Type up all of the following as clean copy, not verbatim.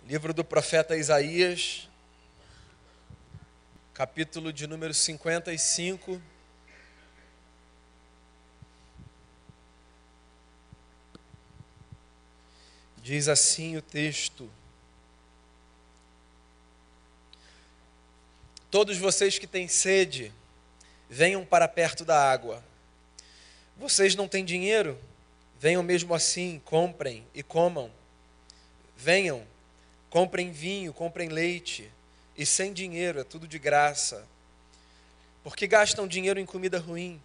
Livro do profeta Isaías, capítulo de número 55. Diz assim o texto: Todos vocês que têm sede, venham para perto da água. Vocês não têm dinheiro? Venham mesmo assim, comprem e comam. Venham, comprem vinho, comprem leite, e sem dinheiro, é tudo de graça. Porque gastam dinheiro em comida ruim?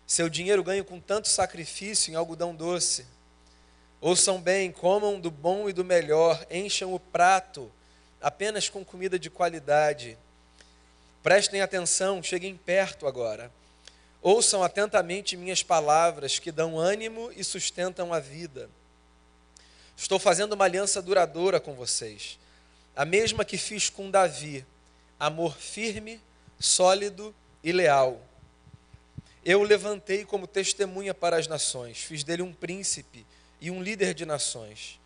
Seu dinheiro ganham com tanto sacrifício em algodão doce. Ouçam bem, comam do bom e do melhor, encham o prato apenas com comida de qualidade. Prestem atenção, cheguem perto agora. Ouçam atentamente minhas palavras que dão ânimo e sustentam a vida. Estou fazendo uma aliança duradoura com vocês, a mesma que fiz com Davi, amor firme, sólido e leal. Eu o levantei como testemunha para as nações, fiz dele um príncipe e um líder de nações.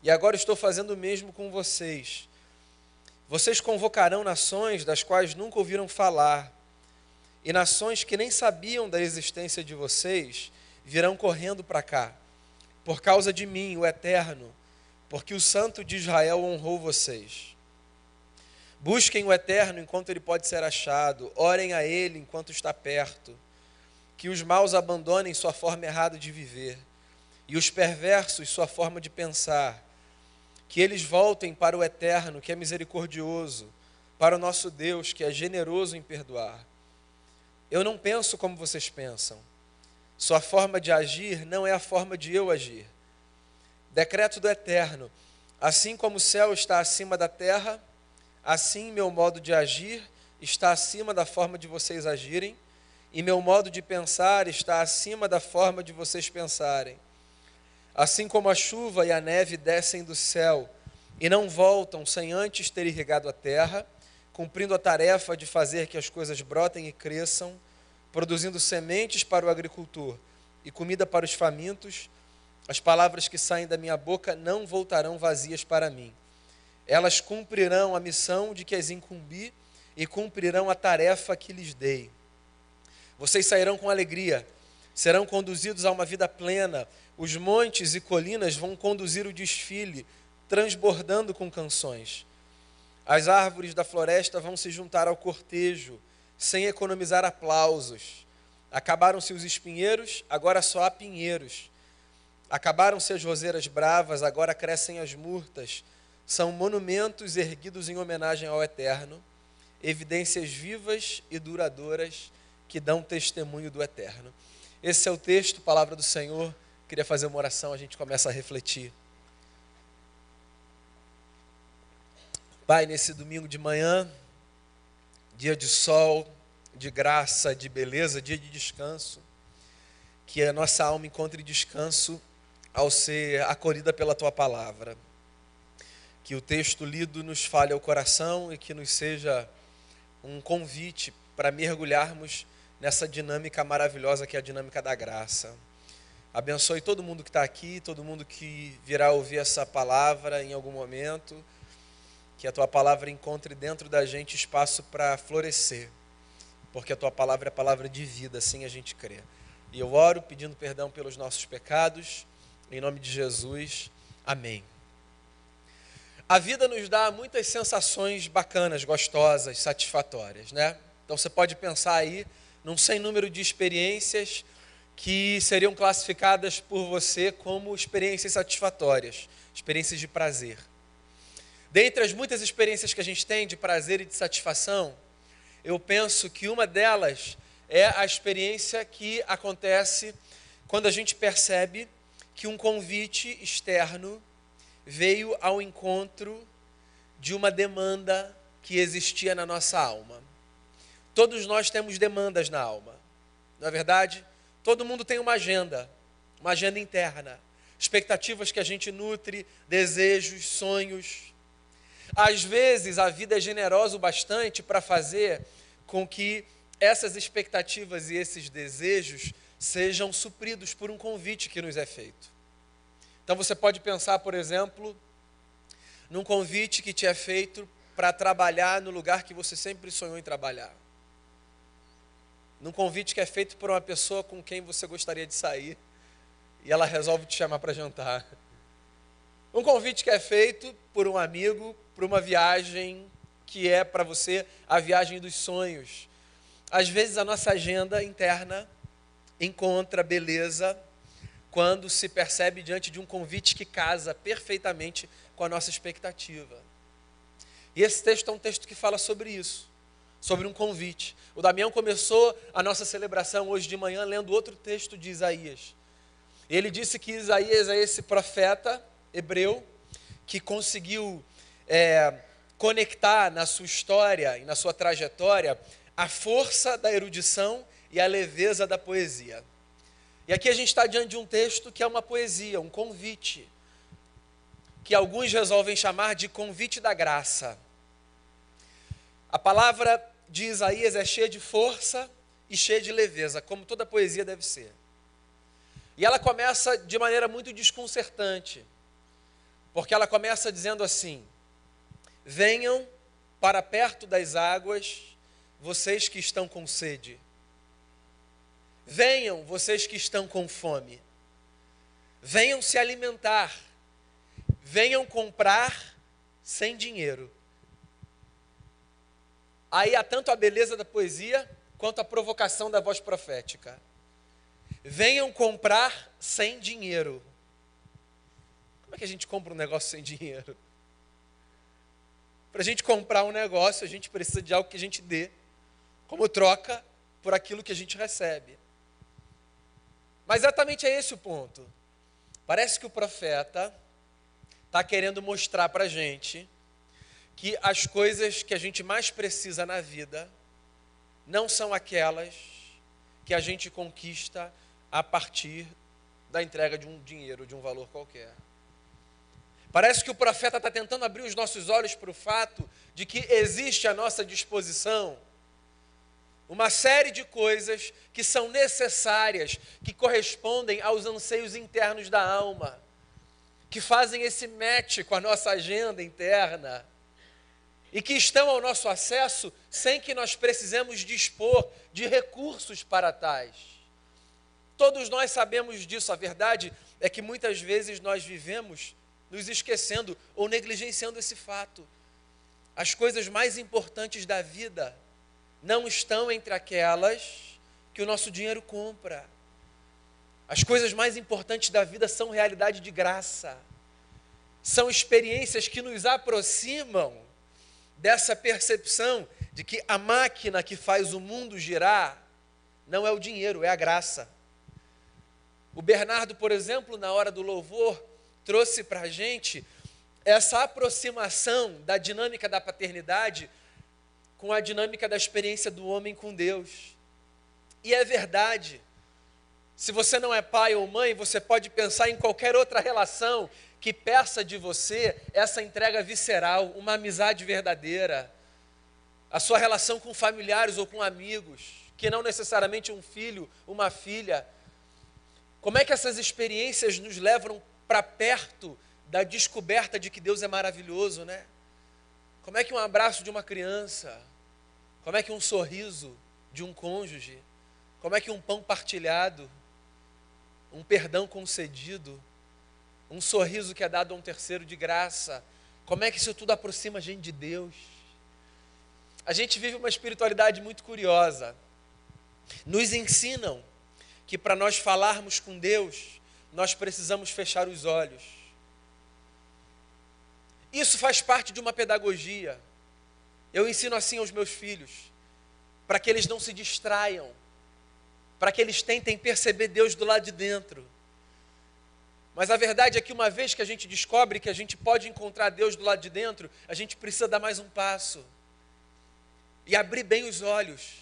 E agora estou fazendo o mesmo com vocês. Vocês convocarão nações das quais nunca ouviram falar, e nações que nem sabiam da existência de vocês virão correndo para cá, por causa de mim, o Eterno, porque o Santo de Israel honrou vocês. Busquem o Eterno enquanto ele pode ser achado, orem a ele enquanto está perto, que os maus abandonem sua forma errada de viver, e os perversos sua forma de pensar, que eles voltem para o Eterno, que é misericordioso, para o nosso Deus, que é generoso em perdoar. Eu não penso como vocês pensam. Sua forma de agir não é a forma de eu agir. Decreto do Eterno: assim como o céu está acima da terra, assim meu modo de agir está acima da forma de vocês agirem, e meu modo de pensar está acima da forma de vocês pensarem. Assim como a chuva e a neve descem do céu e não voltam sem antes ter irrigado a terra, cumprindo a tarefa de fazer que as coisas brotem e cresçam, produzindo sementes para o agricultor e comida para os famintos, as palavras que saem da minha boca não voltarão vazias para mim. Elas cumprirão a missão de que as incumbi e cumprirão a tarefa que lhes dei. Vocês sairão com alegria, serão conduzidos a uma vida plena. Os montes e colinas vão conduzir o desfile, transbordando com canções. As árvores da floresta vão se juntar ao cortejo, sem economizar aplausos. Acabaram-se os espinheiros, agora só há pinheiros. Acabaram-se as roseiras bravas, agora crescem as murtas. São monumentos erguidos em homenagem ao Eterno, evidências vivas e duradouras que dão testemunho do Eterno. Esse é o texto, palavra do Senhor. Queria fazer uma oração, a gente começa a refletir. Pai, nesse domingo de manhã, dia de sol, de graça, de beleza, dia de descanso, que a nossa alma encontre descanso ao ser acolhida pela Tua palavra. Que o texto lido nos fale ao coração e que nos seja um convite para mergulharmos nessa dinâmica maravilhosa que é a dinâmica da graça. Abençoe todo mundo que está aqui, todo mundo que virá ouvir essa palavra em algum momento. Que a Tua palavra encontre dentro da gente espaço para florescer, porque a Tua palavra é a palavra de vida, assim a gente crê. E eu oro pedindo perdão pelos nossos pecados, em nome de Jesus, amém. A vida nos dá muitas sensações bacanas, gostosas, satisfatórias, né? Então você pode pensar aí num sem número de experiências que seriam classificadas por você como experiências satisfatórias, experiências de prazer. Dentre as muitas experiências que a gente tem de prazer e de satisfação, eu penso que uma delas é a experiência que acontece quando a gente percebe que um convite externo veio ao encontro de uma demanda que existia na nossa alma. Todos nós temos demandas na alma, não é verdade? Todo mundo tem uma agenda interna, expectativas que a gente nutre, desejos, sonhos. Às vezes a vida é generosa o bastante para fazer com que essas expectativas e esses desejos sejam supridos por um convite que nos é feito. Então você pode pensar, por exemplo, num convite que te é feito para trabalhar no lugar que você sempre sonhou em trabalhar. Num convite que é feito por uma pessoa com quem você gostaria de sair e ela resolve te chamar para jantar. Um convite que é feito por um amigo, por uma viagem que é para você a viagem dos sonhos. Às vezes a nossa agenda interna encontra beleza quando se percebe diante de um convite que casa perfeitamente com a nossa expectativa. E esse texto é um texto que fala sobre isso, sobre um convite. O Damião começou a nossa celebração hoje de manhã lendo outro texto de Isaías. Ele disse que Isaías é esse profeta hebreu que conseguiu conectar na sua história e na sua trajetória a força da erudição e a leveza da poesia. E aqui a gente está diante de um texto que é uma poesia, um convite, que alguns resolvem chamar de convite da graça. A palavra de Isaías é cheia de força e cheia de leveza, como toda poesia deve ser. E ela começa de maneira muito desconcertante, porque ela começa dizendo assim: venham para perto das águas, vocês que estão com sede. Venham, vocês que estão com fome. Venham se alimentar. Venham comprar sem dinheiro. Aí há tanto a beleza da poesia, quanto a provocação da voz profética. Venham comprar sem dinheiro. Como é que a gente compra um negócio sem dinheiro? Para a gente comprar um negócio, a gente precisa de algo que a gente dê, como troca por aquilo que a gente recebe. Mas exatamente é esse o ponto. Parece que o profeta está querendo mostrar para a gente que as coisas que a gente mais precisa na vida não são aquelas que a gente conquista a partir da entrega de um dinheiro, de um valor qualquer. Parece que o profeta está tentando abrir os nossos olhos para o fato de que existe à nossa disposição uma série de coisas que são necessárias, que correspondem aos anseios internos da alma, que fazem esse match com a nossa agenda interna e que estão ao nosso acesso sem que nós precisemos dispor de recursos para tais. Todos nós sabemos disso. A verdade é que muitas vezes nós vivemos nos esquecendo ou negligenciando esse fato. As coisas mais importantes da vida não estão entre aquelas que o nosso dinheiro compra. As coisas mais importantes da vida são realidade de graça. São experiências que nos aproximam dessa percepção de que a máquina que faz o mundo girar não é o dinheiro, é a graça. O Bernardo, por exemplo, na hora do louvor, trouxe para a gente essa aproximação da dinâmica da paternidade com a dinâmica da experiência do homem com Deus. E é verdade. Se você não é pai ou mãe, você pode pensar em qualquer outra relação que peça de você essa entrega visceral, uma amizade verdadeira, a sua relação com familiares ou com amigos, que não necessariamente um filho, uma filha. Como é que essas experiências nos levam para perto da descoberta de que Deus é maravilhoso, né? Como é que um abraço de uma criança, como é que um sorriso de um cônjuge, como é que um pão partilhado, um perdão concedido, um sorriso que é dado a um terceiro de graça, como é que isso tudo aproxima a gente de Deus? A gente vive uma espiritualidade muito curiosa. Nos ensinam que para nós falarmos com Deus, nós precisamos fechar os olhos. Isso faz parte de uma pedagogia. Eu ensino assim aos meus filhos, para que eles não se distraiam, para que eles tentem perceber Deus do lado de dentro. Mas a verdade é que uma vez que a gente descobre que a gente pode encontrar Deus do lado de dentro, a gente precisa dar mais um passo e abrir bem os olhos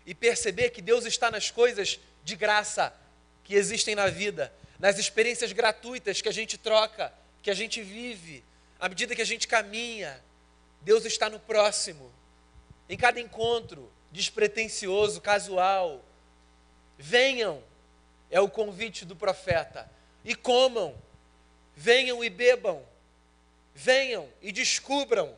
e perceber que Deus está nas coisas de graça que existem na vida, nas experiências gratuitas que a gente troca, que a gente vive, à medida que a gente caminha. Deus está no próximo, em cada encontro despretensioso, casual. Venham, é o convite do profeta, e comam, venham e bebam. Venham e descubram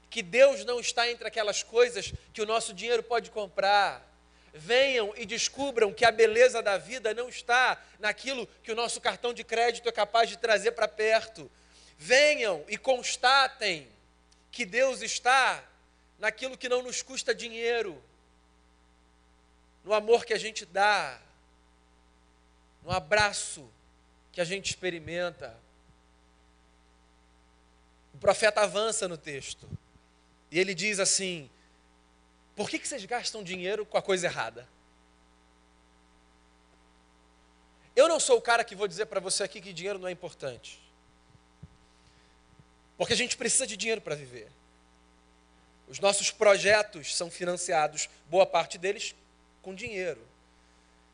que Deus não está entre aquelas coisas que o nosso dinheiro pode comprar. Venham e descubram que a beleza da vida não está naquilo que o nosso cartão de crédito é capaz de trazer para perto. Venham e constatem que Deus está naquilo que não nos custa dinheiro, no amor que a gente dá, no abraço que a gente experimenta. O profeta avança no texto e ele diz assim: por que vocês gastam dinheiro com a coisa errada? Eu não sou o cara que vou dizer para você aqui que dinheiro não é importante, porque a gente precisa de dinheiro para viver. Os nossos projetos são financiados, boa parte deles, com dinheiro.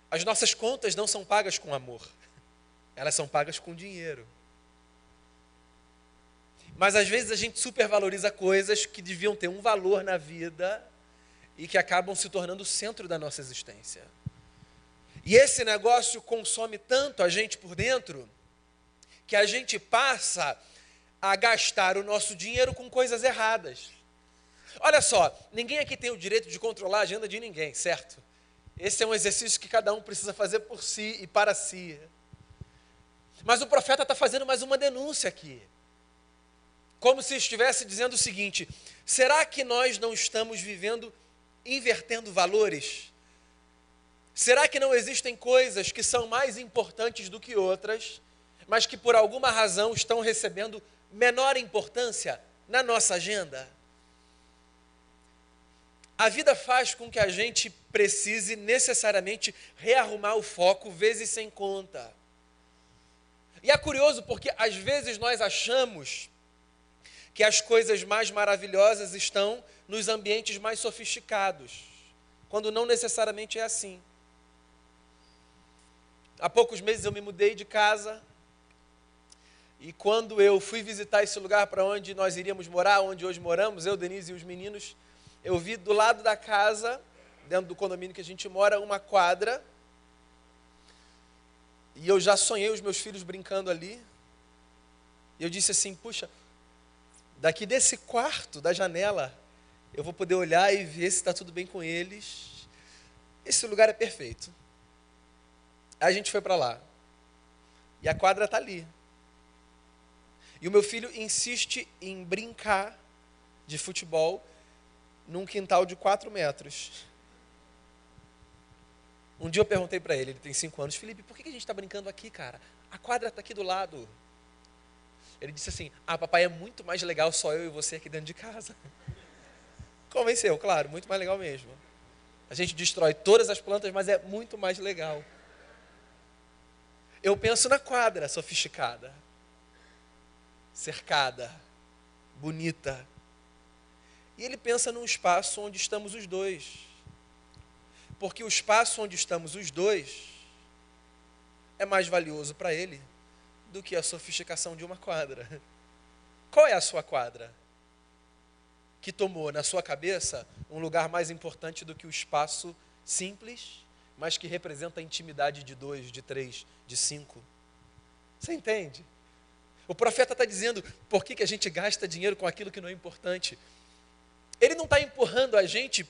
As nossas contas não são pagas com amor, elas são pagas com dinheiro. Mas às vezes a gente supervaloriza coisas que deviam ter um valor na vida e que acabam se tornando o centro da nossa existência. E esse negócio consome tanto a gente por dentro que a gente passa a gastar o nosso dinheiro com coisas erradas. Olha só, ninguém aqui tem o direito de controlar a agenda de ninguém, certo? Esse é um exercício que cada um precisa fazer por si e para si. Mas o profeta está fazendo mais uma denúncia aqui. Como se estivesse dizendo o seguinte: será que nós não estamos vivendo invertendo valores? Será que não existem coisas que são mais importantes do que outras, mas que por alguma razão estão recebendo menor importância na nossa agenda? A vida faz com que a gente precise necessariamente rearrumar o foco vezes sem conta. E é curioso porque às vezes nós achamos que as coisas mais maravilhosas estão nos ambientes mais sofisticados, quando não necessariamente é assim. Há poucos meses eu me mudei de casa, e quando eu fui visitar esse lugar para onde nós iríamos morar, onde hoje moramos, eu, Denise e os meninos, eu vi do lado da casa, dentro do condomínio que a gente mora, uma quadra, e eu já sonhei os meus filhos brincando ali, e eu disse assim: puxa, daqui desse quarto, da janela, eu vou poder olhar e ver se está tudo bem com eles. Esse lugar é perfeito. Aí a gente foi para lá. E a quadra está ali. E o meu filho insiste em brincar de futebol num quintal de 4 metros. Um dia eu perguntei para ele tem 5 anos: Felipe, por que a gente está brincando aqui, cara? A quadra está aqui do lado. Ele disse assim: papai, é muito mais legal só eu e você aqui dentro de casa. Convenceu, claro, muito mais legal mesmo. A gente destrói todas as plantas, mas é muito mais legal. Eu penso na quadra sofisticada, cercada, bonita. E ele pensa num espaço onde estamos os dois. Porque o espaço onde estamos os dois é mais valioso para ele do que a sofisticação de uma quadra. Qual é a sua quadra? Que tomou na sua cabeça um lugar mais importante do que o espaço simples, mas que representa a intimidade de 2, de 3, de 5. Você entende? O profeta está dizendo: por que a gente gasta dinheiro com aquilo que não é importante? Ele não está empurrando a gente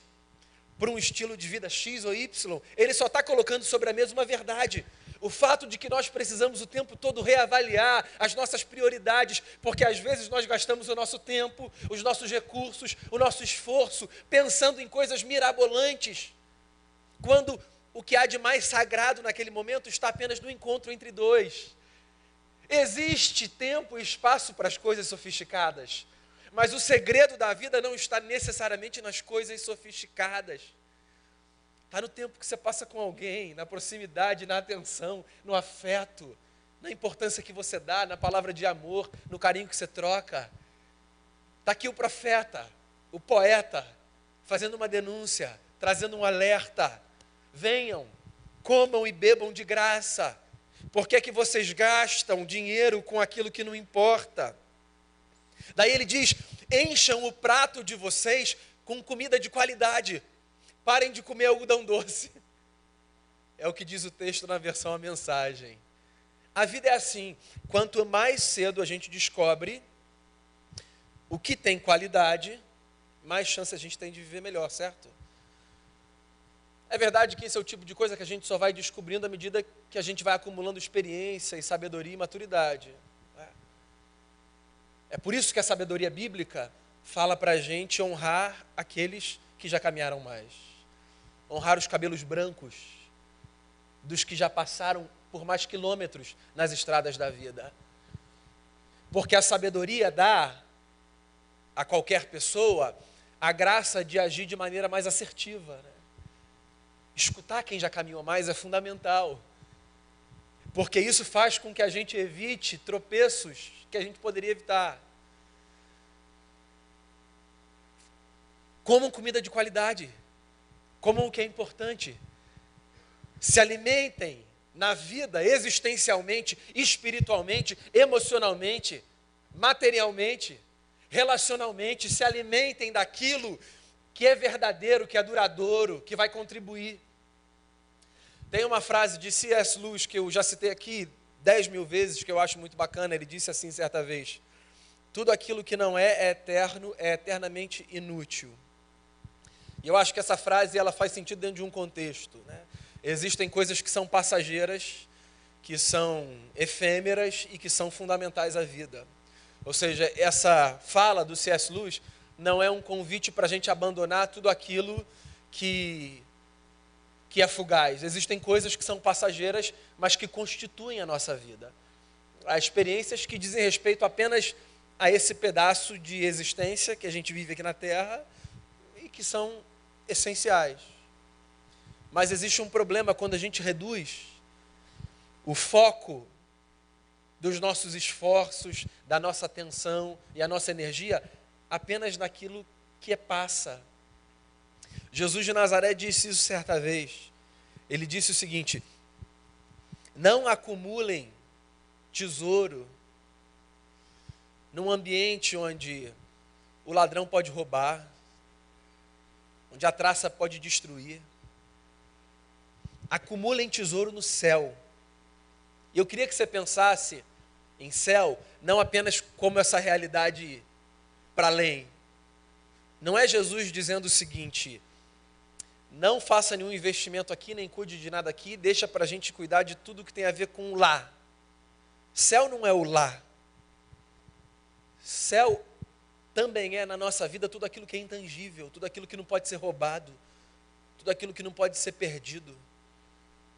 para um estilo de vida X ou Y, ele só está colocando sobre a mesa uma verdade. O fato de que nós precisamos o tempo todo reavaliar as nossas prioridades, porque às vezes nós gastamos o nosso tempo, os nossos recursos, o nosso esforço, pensando em coisas mirabolantes, quando o que há de mais sagrado naquele momento está apenas no encontro entre dois. Existe tempo e espaço para as coisas sofisticadas, mas o segredo da vida não está necessariamente nas coisas sofisticadas. Está no tempo que você passa com alguém, na proximidade, na atenção, no afeto, na importância que você dá, na palavra de amor, no carinho que você troca. Está aqui o profeta, o poeta, fazendo uma denúncia, trazendo um alerta. Venham, comam e bebam de graça. Por que é que vocês gastam dinheiro com aquilo que não importa? Daí ele diz: encham o prato de vocês com comida de qualidade. Parem de comer algodão doce. É o que diz o texto na versão A Mensagem. A vida é assim: quanto mais cedo a gente descobre o que tem qualidade, mais chance a gente tem de viver melhor, certo? É verdade que esse é o tipo de coisa que a gente só vai descobrindo à medida que a gente vai acumulando experiência e sabedoria e maturidade. É por isso que a sabedoria bíblica fala para a gente honrar aqueles que já caminharam mais. Honrar os cabelos brancos dos que já passaram por mais quilômetros nas estradas da vida. Porque a sabedoria dá a qualquer pessoa a graça de agir de maneira mais assertiva, né? Escutar quem já caminhou mais é fundamental, porque isso faz com que a gente evite tropeços que a gente poderia evitar. Comam comida de qualidade, comam o que é importante, se alimentem na vida existencialmente, espiritualmente, emocionalmente, materialmente, relacionalmente, se alimentem daquilo que é verdadeiro, que é duradouro, que vai contribuir. Tem uma frase de C.S. Lewis que eu já citei aqui 10.000 vezes, que eu acho muito bacana. Ele disse assim certa vez: tudo aquilo que não é eterno é eternamente inútil. E eu acho que essa frase ela faz sentido dentro de um contexto, né? Existem coisas que são passageiras, que são efêmeras e que são fundamentais à vida. Ou seja, essa fala do C.S. Lewis não é um convite para a gente abandonar tudo aquilo que é fugaz. Existem coisas que são passageiras, mas que constituem a nossa vida. Há experiências que dizem respeito apenas a esse pedaço de existência que a gente vive aqui na Terra e que são essenciais. Mas existe um problema quando a gente reduz o foco dos nossos esforços, da nossa atenção e a nossa energia apenas naquilo que passa. Jesus de Nazaré disse isso certa vez. Ele disse o seguinte: não acumulem tesouro num ambiente onde o ladrão pode roubar, onde a traça pode destruir. Acumulem tesouro no céu. E eu queria que você pensasse em céu, não apenas como essa realidade para além. Não é Jesus dizendo o seguinte: não faça nenhum investimento aqui, nem cuide de nada aqui, deixa para a gente cuidar de tudo que tem a ver com o lá. Céu não é o lá. Céu também é na nossa vida tudo aquilo que é intangível, tudo aquilo que não pode ser roubado, tudo aquilo que não pode ser perdido.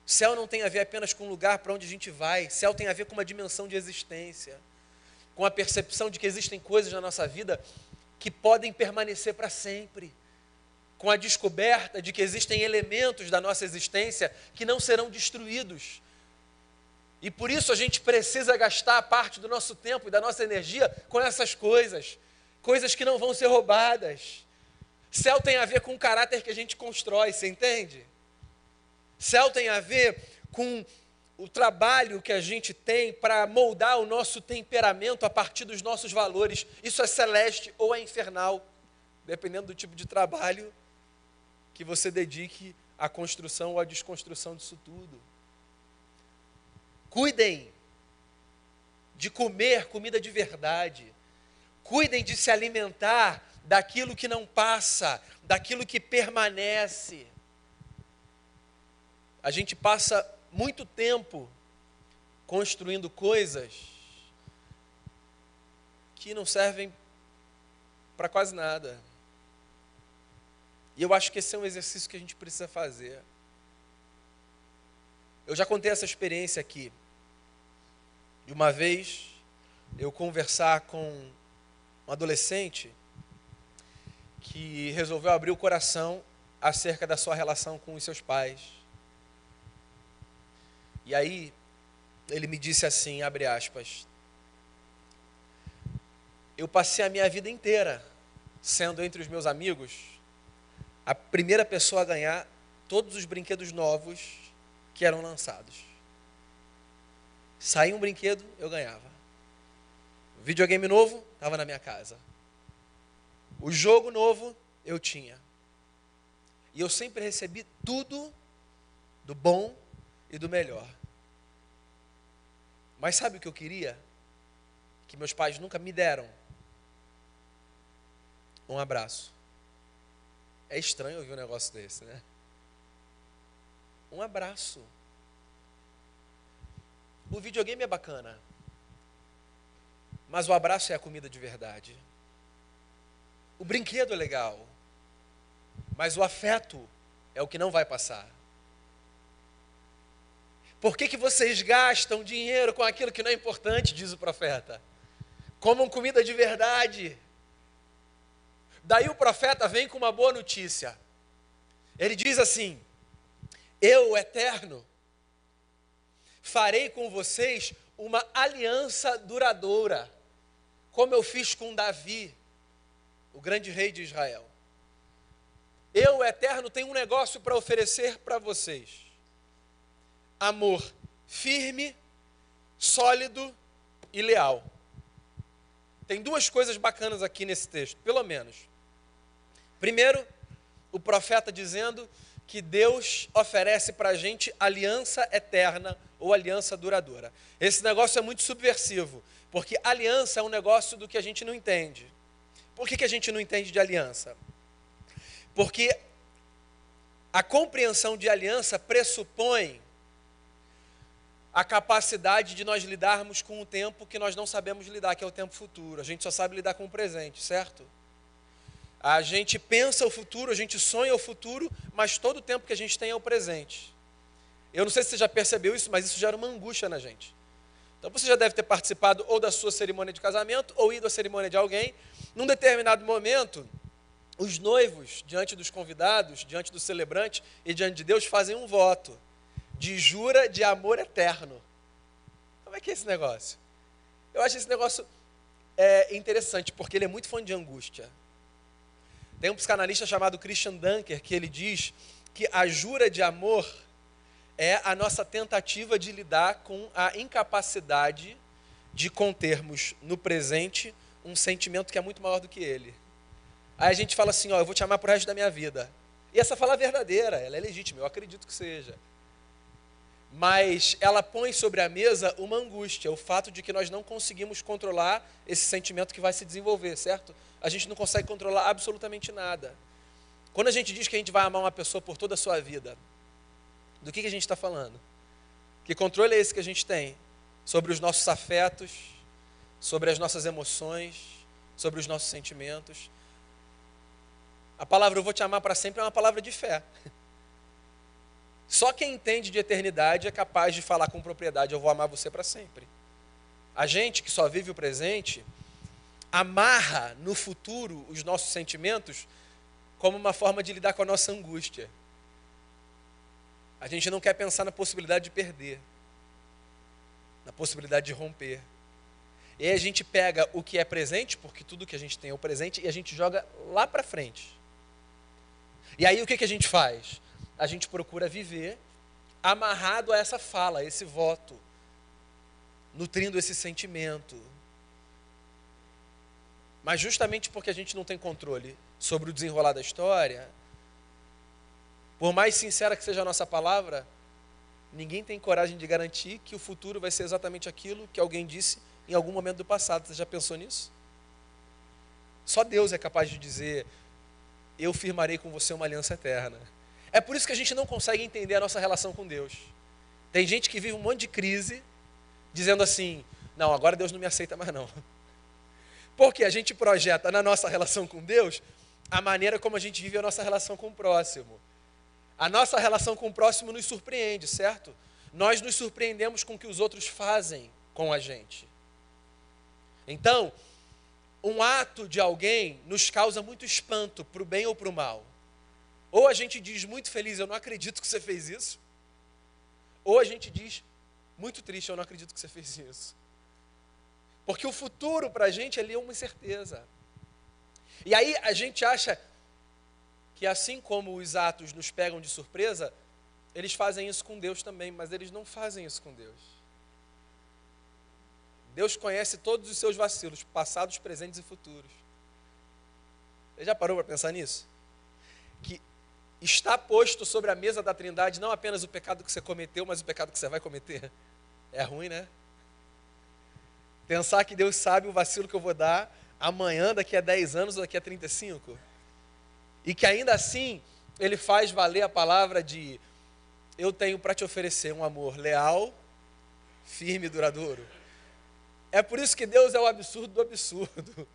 Céu não tem a ver apenas com o lugar para onde a gente vai. Céu tem a ver com uma dimensão de existência, com a percepção de que existem coisas na nossa vida que podem permanecer para sempre, com a descoberta de que existem elementos da nossa existência que não serão destruídos. E por isso a gente precisa gastar parte do nosso tempo e da nossa energia com essas coisas, coisas que não vão ser roubadas. Céu tem a ver com o caráter que a gente constrói, você entende? Céu tem a ver com o trabalho que a gente tem para moldar o nosso temperamento a partir dos nossos valores. Isso é celeste ou é infernal, dependendo do tipo de trabalho que você dedique à construção ou à desconstrução disso tudo. Cuidem de comer comida de verdade. Cuidem de se alimentar daquilo que não passa, daquilo que permanece. A gente passa muito tempo construindo coisas que não servem para quase nada. E eu acho que esse é um exercício que a gente precisa fazer. Eu já contei essa experiência aqui. De uma vez, eu conversar com um adolescente que resolveu abrir o coração acerca da sua relação com os seus pais. E aí, ele me disse assim, abre aspas: eu passei a minha vida inteira sendo entre os meus amigos a primeira pessoa a ganhar todos os brinquedos novos que eram lançados. Saía um brinquedo, eu ganhava. O videogame novo, estava na minha casa. O jogo novo, eu tinha. E eu sempre recebi tudo do bom e do melhor. Mas sabe o que eu queria? Que meus pais nunca me deram. Um abraço. É estranho ouvir um negócio desse, né? Um abraço. O videogame é bacana, mas o abraço é a comida de verdade. O brinquedo é legal, mas o afeto é o que não vai passar. Por que vocês gastam dinheiro com aquilo que não é importante, diz o profeta? Comam comida de verdade. Daí o profeta vem com uma boa notícia. Ele diz assim: eu, o Eterno, farei com vocês uma aliança duradoura, como eu fiz com Davi, o grande rei de Israel. Eu, o Eterno, tenho um negócio para oferecer para vocês. Amor firme, sólido e leal. Tem duas coisas bacanas aqui nesse texto, pelo menos. Primeiro, o profeta dizendo que Deus oferece para a gente aliança eterna ou aliança duradoura. Esse negócio é muito subversivo, porque aliança é um negócio do que a gente não entende. Por que a gente não entende de aliança? Porque a compreensão de aliança pressupõe a capacidade de nós lidarmos com o tempo que nós não sabemos lidar, que é o tempo futuro. A gente só sabe lidar com o presente, certo? A gente pensa o futuro, a gente sonha o futuro, mas todo o tempo que a gente tem é o presente. Eu não sei se você já percebeu isso, mas isso gera uma angústia na gente. Então você já deve ter participado ou da sua cerimônia de casamento, ou ido à cerimônia de alguém. Num determinado momento, os noivos, diante dos convidados, diante do celebrante e diante de Deus, fazem um voto de jura de amor eterno. Como é que é esse negócio? Eu acho esse negócio interessante, porque ele é muito fonte de angústia. Tem um psicanalista chamado Christian Dunker, que ele diz que a jura de amor é a nossa tentativa de lidar com a incapacidade de contermos no presente um sentimento que é muito maior do que ele. Aí a gente fala assim, eu vou te amar pro resto da minha vida. E essa fala é verdadeira, ela é legítima, eu acredito que seja. Mas ela põe sobre a mesa uma angústia, o fato de que nós não conseguimos controlar esse sentimento que vai se desenvolver, certo? A gente não consegue controlar absolutamente nada. Quando a gente diz que a gente vai amar uma pessoa por toda a sua vida, do que a gente está falando? Que controle é esse que a gente tem sobre os nossos afetos, sobre as nossas emoções, sobre os nossos sentimentos? A palavra eu vou te amar para sempre é uma palavra de fé. Só quem entende de eternidade é capaz de falar com propriedade, eu vou amar você para sempre. A gente que só vive o presente, amarra no futuro os nossos sentimentos como uma forma de lidar com a nossa angústia. A gente não quer pensar na possibilidade de perder, na possibilidade de romper. E aí a gente pega o que é presente, porque tudo que a gente tem é o presente, e a gente joga lá para frente. E aí o que a gente faz? A gente procura viver amarrado a essa fala, a esse voto, nutrindo esse sentimento. Mas justamente porque a gente não tem controle sobre o desenrolar da história, por mais sincera que seja a nossa palavra, ninguém tem coragem de garantir que o futuro vai ser exatamente aquilo que alguém disse em algum momento do passado. Você já pensou nisso? Só Deus é capaz de dizer, eu firmarei com você uma aliança eterna. É por isso que a gente não consegue entender a nossa relação com Deus. Tem gente que vive um monte de crise, dizendo assim, não, agora Deus não me aceita mais não. Porque a gente projeta na nossa relação com Deus a maneira como a gente vive a nossa relação com o próximo. A nossa relação com o próximo nos surpreende, certo? Nós nos surpreendemos com o que os outros fazem com a gente. Então, um ato de alguém nos causa muito espanto, para o bem ou para o mal. Ou a gente diz muito feliz, eu não acredito que você fez isso. Ou a gente diz muito triste, eu não acredito que você fez isso. Porque o futuro para a gente ali é uma incerteza. E aí a gente acha que assim como os atos nos pegam de surpresa, eles fazem isso com Deus também, mas eles não fazem isso com Deus. Deus conhece todos os seus vacilos, passados, presentes e futuros. Você já parou para pensar nisso? Que está posto sobre a mesa da Trindade não apenas o pecado que você cometeu, mas o pecado que você vai cometer. É ruim, né? Pensar que Deus sabe o vacilo que eu vou dar, amanhã, daqui a 10 anos ou daqui a 35? E que ainda assim ele faz valer a palavra de: eu tenho para te oferecer um amor leal, firme e duradouro. É por isso que Deus é o absurdo do absurdo.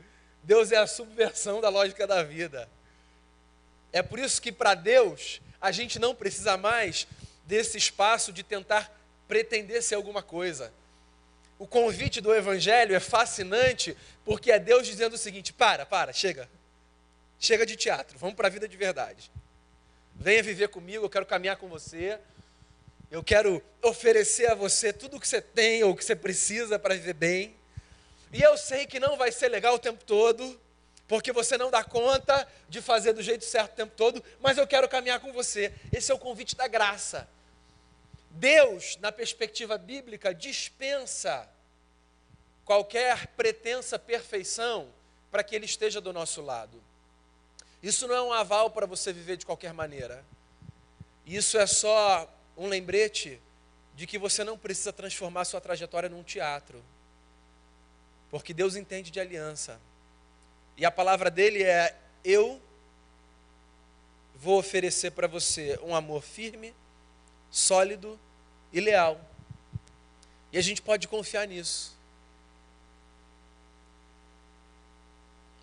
Deus é a subversão da lógica da vida. É por isso que para Deus a gente não precisa mais desse espaço de tentar pretender ser alguma coisa. O convite do Evangelho é fascinante porque é Deus dizendo o seguinte: chega. Chega de teatro, vamos para a vida de verdade. Venha viver comigo, eu quero caminhar com você. Eu quero oferecer a você tudo o que você tem ou o que você precisa para viver bem. E eu sei que não vai ser legal o tempo todo, porque você não dá conta de fazer do jeito certo o tempo todo, mas eu quero caminhar com você. Esse é o convite da graça. Deus, na perspectiva bíblica, dispensa qualquer pretensa perfeição para que Ele esteja do nosso lado. Isso não é um aval para você viver de qualquer maneira. Isso é só um lembrete de que você não precisa transformar sua trajetória num teatro. Porque Deus entende de aliança. E a palavra dele é: eu vou oferecer para você um amor firme, sólido e leal. E a gente pode confiar nisso.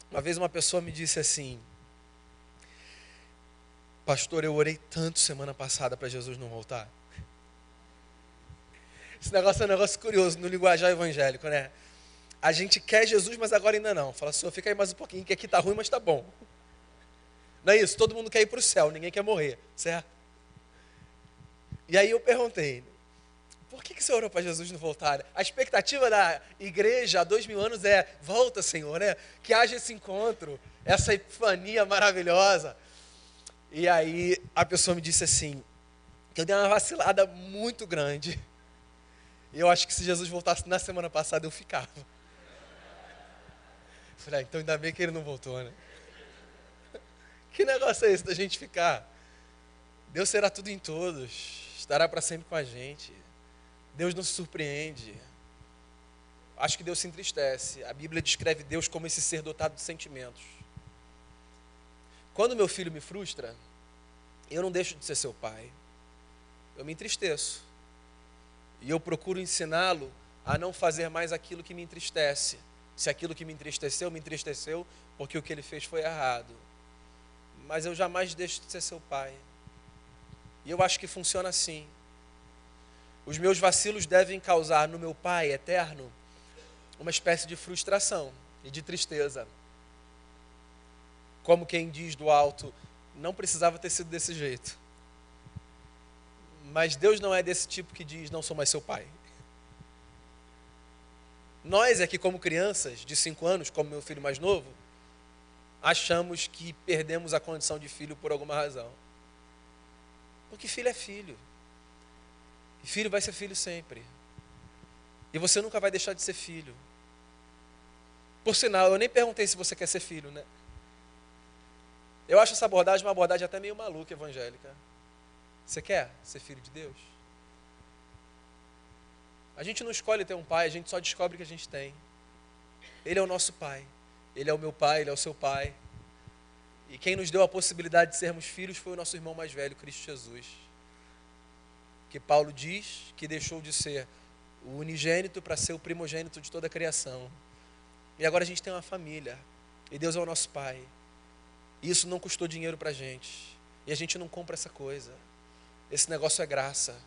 Uma vez uma pessoa me disse assim: pastor, eu orei tanto semana passada para Jesus não voltar. Esse negócio é um negócio curioso no linguajar evangélico, né? A gente quer Jesus, mas agora ainda não. Fala, Senhor, fica aí mais um pouquinho, que aqui está ruim, mas está bom. Não é isso? Todo mundo quer ir para o céu, ninguém quer morrer, certo? E aí eu perguntei: por que você orou para Jesus não voltar? A expectativa da igreja há 2000 anos é: volta, Senhor, né? Que haja esse encontro, essa epifania maravilhosa. E aí a pessoa me disse assim, que eu dei uma vacilada muito grande. E eu acho que se Jesus voltasse na semana passada, eu ficava. Falei, então ainda bem que ele não voltou, né? Que negócio é esse da gente ficar? Deus será tudo em todos, estará para sempre com a gente. Deus não se surpreende. Acho que Deus se entristece. A Bíblia descreve Deus como esse ser dotado de sentimentos. Quando meu filho me frustra, eu não deixo de ser seu pai. Eu me entristeço. E eu procuro ensiná-lo a não fazer mais aquilo que me entristece. Se aquilo que me entristeceu, porque o que ele fez foi errado. Mas eu jamais deixo de ser seu pai. E eu acho que funciona assim. Os meus vacilos devem causar no meu pai eterno uma espécie de frustração e de tristeza. Como quem diz do alto, não precisava ter sido desse jeito. Mas Deus não é desse tipo que diz, não sou mais seu pai. Nós é que, como crianças de 5 anos, como meu filho mais novo, achamos que perdemos a condição de filho por alguma razão. Porque filho é filho. E filho vai ser filho sempre. E você nunca vai deixar de ser filho. Por sinal, eu nem perguntei se você quer ser filho, né? Eu acho essa abordagem uma abordagem até meio maluca, evangélica. Você quer ser filho de Deus? A gente não escolhe ter um pai, a gente só descobre que a gente tem. Ele é o nosso pai. Ele é o meu pai, ele é o seu pai. E quem nos deu a possibilidade de sermos filhos foi o nosso irmão mais velho, Cristo Jesus. Que Paulo diz que deixou de ser o unigênito para ser o primogênito de toda a criação. E agora a gente tem uma família. E Deus é o nosso pai. E isso não custou dinheiro para a gente. E a gente não compra essa coisa. Esse negócio é graça.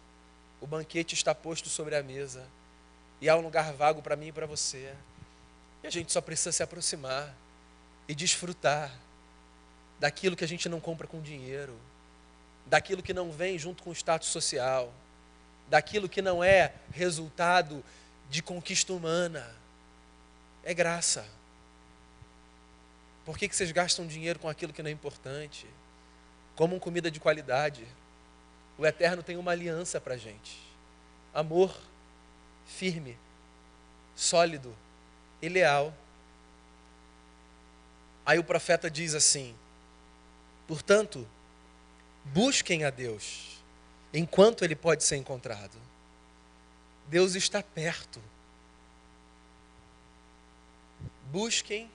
O banquete está posto sobre a mesa. E há um lugar vago para mim e para você. E a gente só precisa se aproximar e desfrutar daquilo que a gente não compra com dinheiro, daquilo que não vem junto com o status social, daquilo que não é resultado de conquista humana. É graça. Por que vocês gastam dinheiro com aquilo que não é importante? Comam comida de qualidade. O Eterno tem uma aliança para a gente. Amor firme, sólido e leal. Aí o profeta diz assim: portanto, busquem a Deus, enquanto Ele pode ser encontrado. Deus está perto. Busquem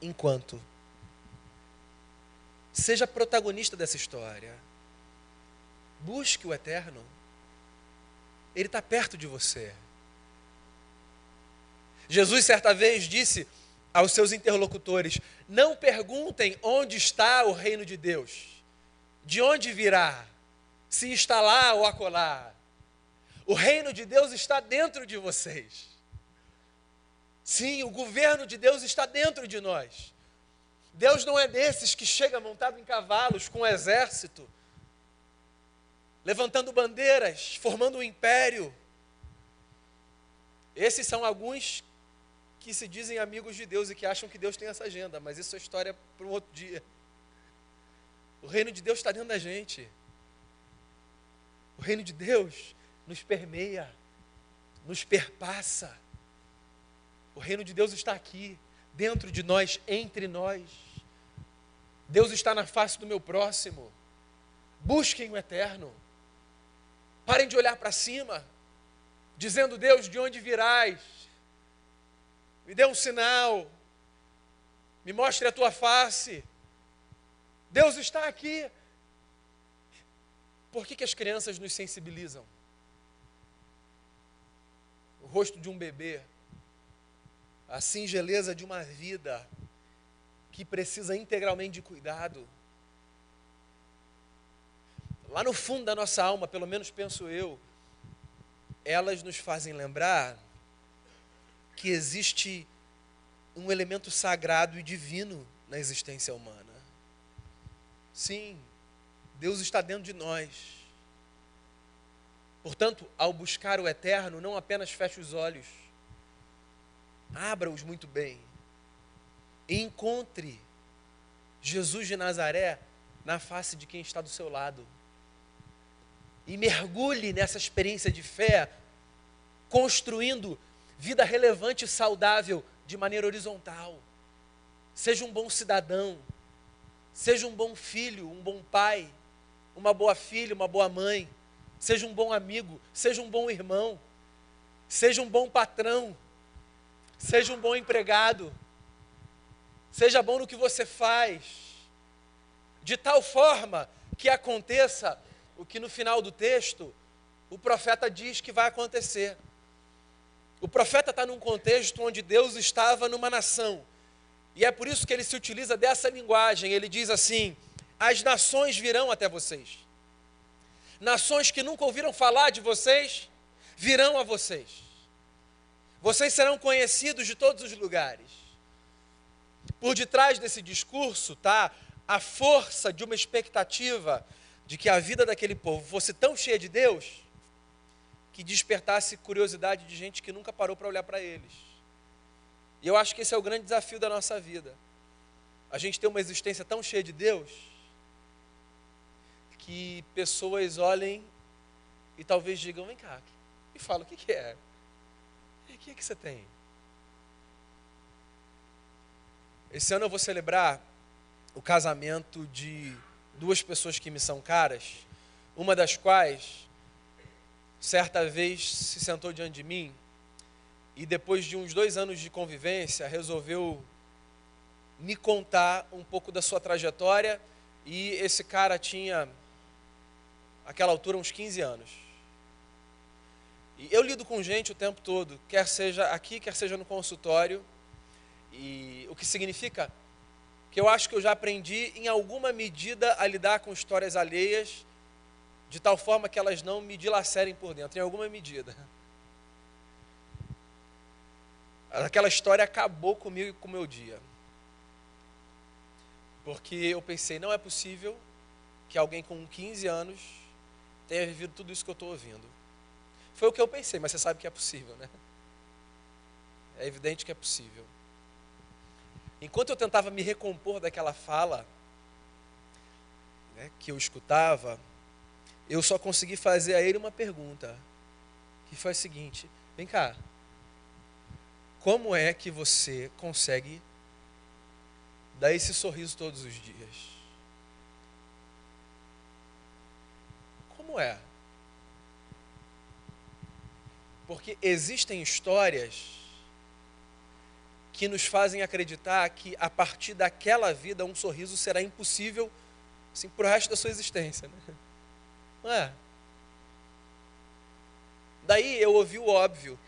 enquanto. Seja protagonista dessa história. Busque o eterno. Ele está perto de você. Jesus, certa vez, disse aos seus interlocutores: não perguntem onde está o reino de Deus, de onde virá, se está lá ou acolá. O reino de Deus está dentro de vocês. Sim, o governo de Deus está dentro de nós. Deus não é desses que chega montado em cavalos, com um exército, levantando bandeiras, formando um império. Esses são alguns que se dizem amigos de Deus e que acham que Deus tem essa agenda, mas isso é história para um outro dia. O reino de Deus está dentro da gente. O reino de Deus nos permeia, nos perpassa. O reino de Deus está aqui, dentro de nós, entre nós. Deus está na face do meu próximo. Busquem o eterno. Parem de olhar para cima, dizendo: Deus, de onde virás? Me dê um sinal. Me mostre a tua face. Deus está aqui. Por que as crianças nos sensibilizam? O rosto de um bebê, a singeleza de uma vida que precisa integralmente de cuidado. Lá no fundo da nossa alma, pelo menos penso eu, elas nos fazem lembrar que existe um elemento sagrado e divino na existência humana. Sim, Deus está dentro de nós. Portanto, ao buscar o eterno, não apenas feche os olhos, abra-os muito bem e encontre Jesus de Nazaré na face de quem está do seu lado. E mergulhe nessa experiência de fé, construindo vida relevante e saudável de maneira horizontal. Seja um bom cidadão, seja um bom filho, um bom pai, uma boa filha, uma boa mãe, seja um bom amigo, seja um bom irmão, seja um bom patrão, seja um bom empregado, seja bom no que você faz, de tal forma que aconteça o que no final do texto o profeta diz que vai acontecer. O profeta está num contexto onde Deus estava numa nação, e é por isso que ele se utiliza dessa linguagem. Ele diz assim: as nações virão até vocês. Nações que nunca ouviram falar de vocês, virão a vocês. Vocês serão conhecidos de todos os lugares. Por detrás desse discurso está a força de uma expectativa de que a vida daquele povo fosse tão cheia de Deus, que despertasse curiosidade de gente que nunca parou para olhar para eles. E eu acho que esse é o grande desafio da nossa vida. A gente tem uma existência tão cheia de Deus, que pessoas olhem e talvez digam: vem cá, me fala, o que é? O que você tem? Esse ano eu vou celebrar o casamento de duas pessoas que me são caras, uma das quais, certa vez, se sentou diante de mim e depois de uns 2 anos de convivência, resolveu me contar um pouco da sua trajetória. E esse cara tinha, àquela altura, uns 15 anos. E eu lido com gente o tempo todo, quer seja aqui, quer seja no consultório, e o que significa que eu acho que eu já aprendi, em alguma medida, a lidar com histórias alheias, de tal forma que elas não me dilacerem por dentro, em alguma medida. Aquela história acabou comigo e com o meu dia. Porque eu pensei: não é possível que alguém com 15 anos tenha vivido tudo isso que eu estou ouvindo. Foi o que eu pensei, mas você sabe que é possível, né? É evidente que é possível. Enquanto eu tentava me recompor daquela fala, né, que eu escutava, eu só consegui fazer a ele uma pergunta, que foi a seguinte: vem cá, como é que você consegue dar esse sorriso todos os dias? Como é? Porque existem histórias que nos fazem acreditar que a partir daquela vida um sorriso será impossível assim, para o resto da sua existência. Né? Não é? Daí eu ouvi o óbvio,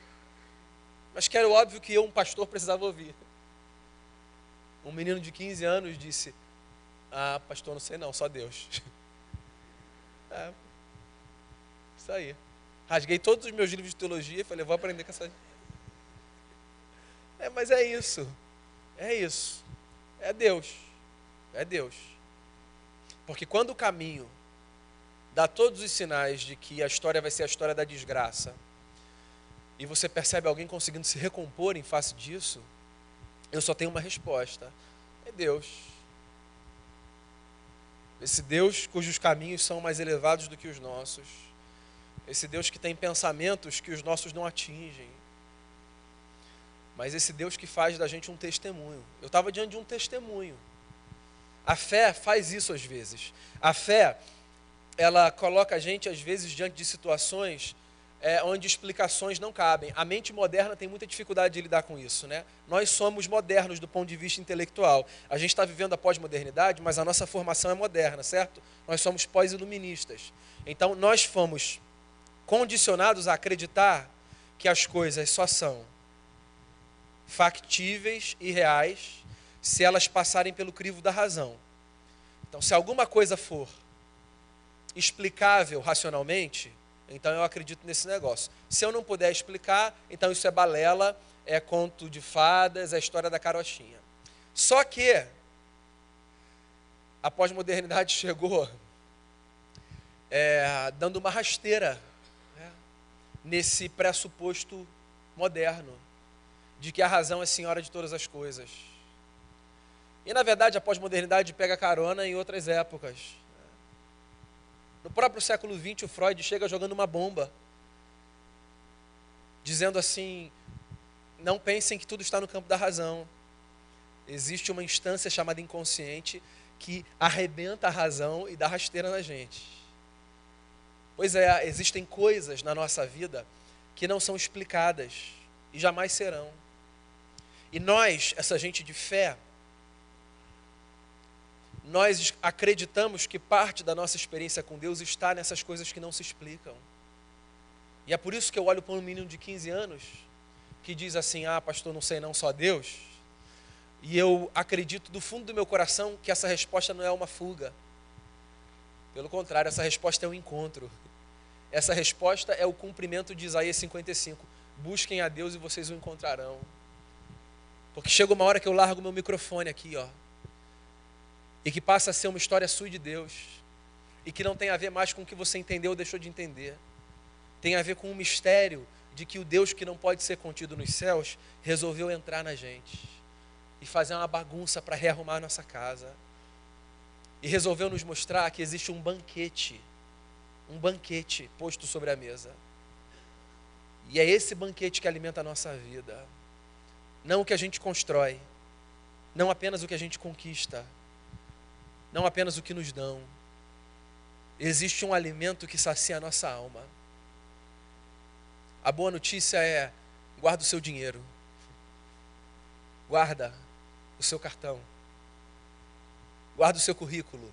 mas que era o óbvio que eu, um pastor, precisava ouvir. Um menino de 15 anos disse, ah, pastor, não sei não, só Deus. É, isso aí. Rasguei todos os meus livros de teologia e falei, vou aprender com essa... Mas é isso. É isso. É Deus. É Deus. Porque quando o caminho dá todos os sinais de que a história vai ser a história da desgraça, e você percebe alguém conseguindo se recompor em face disso, eu só tenho uma resposta. É Deus. Esse Deus cujos caminhos são mais elevados do que os nossos. Esse Deus que tem pensamentos que os nossos não atingem. Mas esse Deus que faz da gente um testemunho. Eu estava diante de um testemunho. A fé faz isso às vezes. A fé, ela coloca a gente às vezes diante de situações onde explicações não cabem. A mente moderna tem muita dificuldade de lidar com isso, né? Nós somos modernos do ponto de vista intelectual. A gente está vivendo a pós-modernidade, mas a nossa formação é moderna, certo? Nós somos pós-iluministas. Então, nós fomos condicionados a acreditar que as coisas só são factíveis e reais se elas passarem pelo crivo da razão. Então, se alguma coisa for explicável racionalmente, então eu acredito nesse negócio. Se eu não puder explicar, então isso é balela, é conto de fadas, é história da carochinha. Só que a pós-modernidade chegou dando uma rasteira, né, nesse pressuposto moderno, de que a razão é senhora de todas as coisas. E na verdade a pós-modernidade pega carona em outras épocas. No próprio século XX, o Freud chega jogando uma bomba, dizendo assim, não pensem que tudo está no campo da razão. Existe uma instância chamada inconsciente que arrebenta a razão e dá rasteira na gente. Pois é, existem coisas na nossa vida que não são explicadas e jamais serão. E nós, essa gente de fé, nós acreditamos que parte da nossa experiência com Deus está nessas coisas que não se explicam. E é por isso que eu olho para um menino de 15 anos que diz assim, ah, pastor, não sei não, só Deus. E eu acredito do fundo do meu coração que essa resposta não é uma fuga. Pelo contrário, essa resposta é um encontro. Essa resposta é o cumprimento de Isaías 55. Busquem a Deus e vocês o encontrarão. Porque chega uma hora que eu largo meu microfone aqui, ó. E que passa a ser uma história sua de Deus. E que não tem a ver mais com o que você entendeu ou deixou de entender. Tem a ver com um mistério de que o Deus que não pode ser contido nos céus resolveu entrar na gente. E fazer uma bagunça para rearrumar a nossa casa. E resolveu nos mostrar que existe um banquete posto sobre a mesa. E é esse banquete que alimenta a nossa vida. Não o que a gente constrói. Não apenas o que a gente conquista. Não apenas o que nos dão. Existe um alimento que sacia a nossa alma. A boa notícia é, guarda o seu dinheiro. Guarda o seu cartão. Guarda o seu currículo.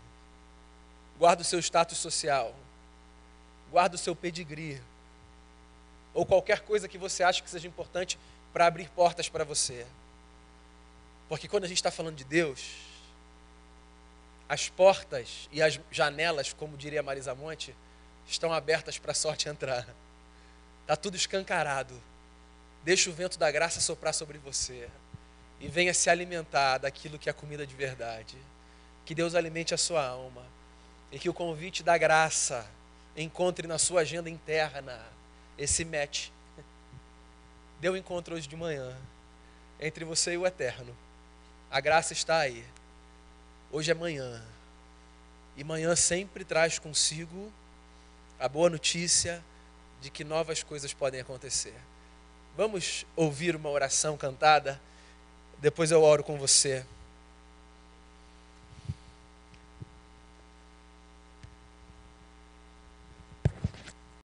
Guarda o seu status social. Guarda o seu pedigree. Ou qualquer coisa que você acha que seja importante para abrir portas para você. Porque quando a gente está falando de Deus, as portas e as janelas, como diria Marisa Monte, estão abertas para a sorte entrar. Está tudo escancarado. Deixa o vento da graça soprar sobre você. E venha se alimentar daquilo que é comida de verdade. Que Deus alimente a sua alma. E que o convite da graça encontre na sua agenda interna esse match. Dê um encontro hoje de manhã entre você e o Eterno. A graça está aí. Hoje é manhã. E manhã sempre traz consigo a boa notícia de que novas coisas podem acontecer. Vamos ouvir uma oração cantada? Depois eu oro com você.